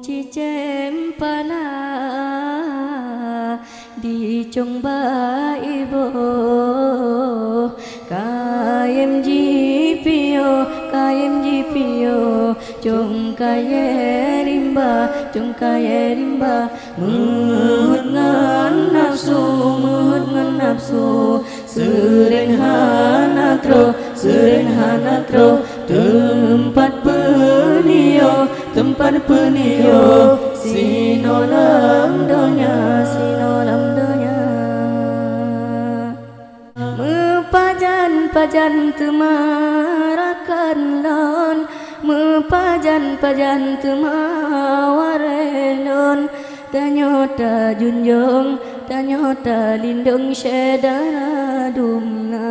Cicem pala di Chongba ibo KMGPO Chong kaye rimba Muhut ngan nafsu Sering hana tro tempat penio sinolam donya mepajan temarakan lon mepajan temawarelon tanyota junjung tanyota lindung syedara dumna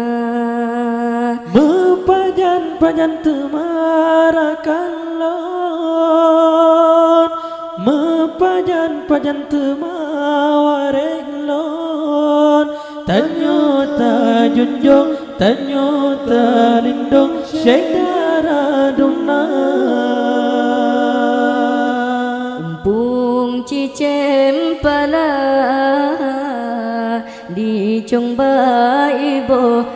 mepajan temarakan lon mepajan temawarelon tanyota junjung tanyota lindung syedara dumna Cicem pala di Chongba ibo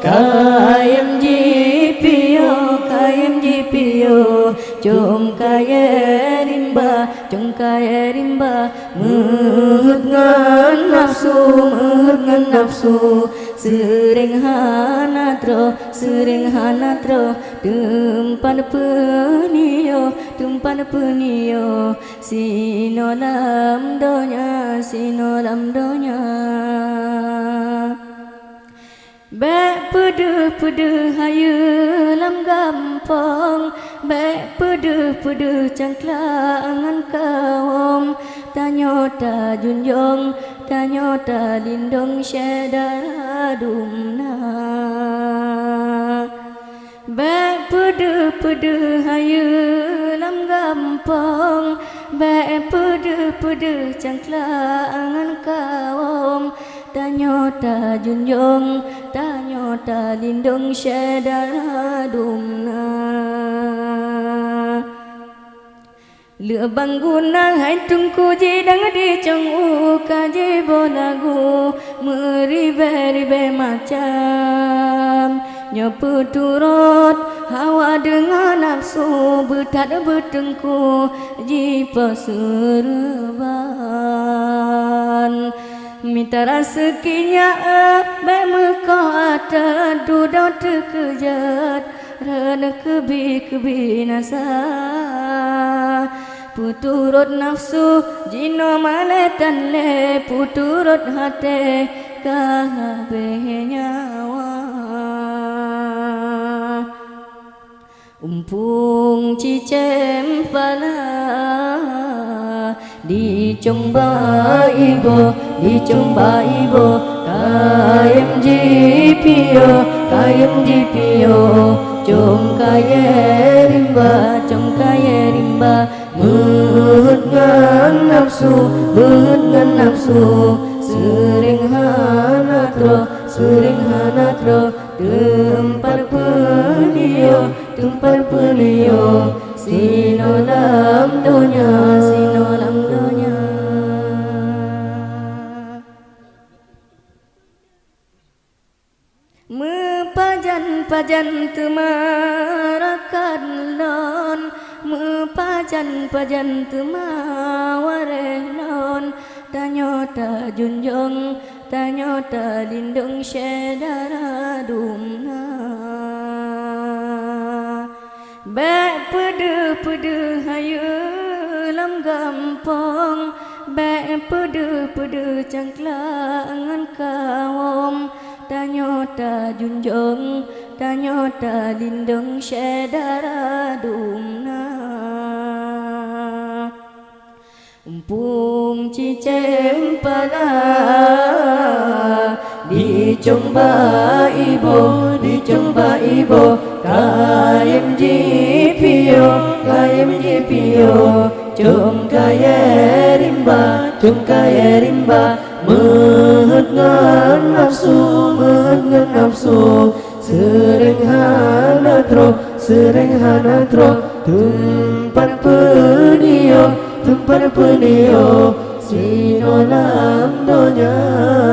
KMGPO Chong kaye rimba Muhut ngan nafsu Sering hana tro Tempat penio Sinolam donya Bek pedu hayu lam gampang Bek pedu cangklangan kawom Tanyota junjung tanyota lindung syedara dumna Bek pedu hayu lam gampang Bek pedu cangklangan kawom Tanyota junjung tanyota lindung syedara dumna Lửa bằng guna hai tungku je dang di trong u ka je bonagu ribe macam nyopu turut hawa dengan nafsu betat betengku ji pasurban minta rezekinya baik muka ada duduk terkejat rana kebi nasa puturut nafsu jino maletan le puturut hati kabeh nyawa Cicem pala di Chongba ibo KMGPO Chong kaye rimba Muhut ngan nafsu Sering hana tro Tempat penio Sinolam donya Mepajan temarakan lon mepajan temawarelon tanyota junjung tanyota lindung syedara dumna Bek pedu hayu lam gampang Bek pedu cangklangan kawom Tanyota junjung tanyota lindung syedara dumna Cicem pala di Chongba ibo KMGPO Chong kaye rimba Muhut ngan nafsu Sering hana tro tempat penio Sino lam donya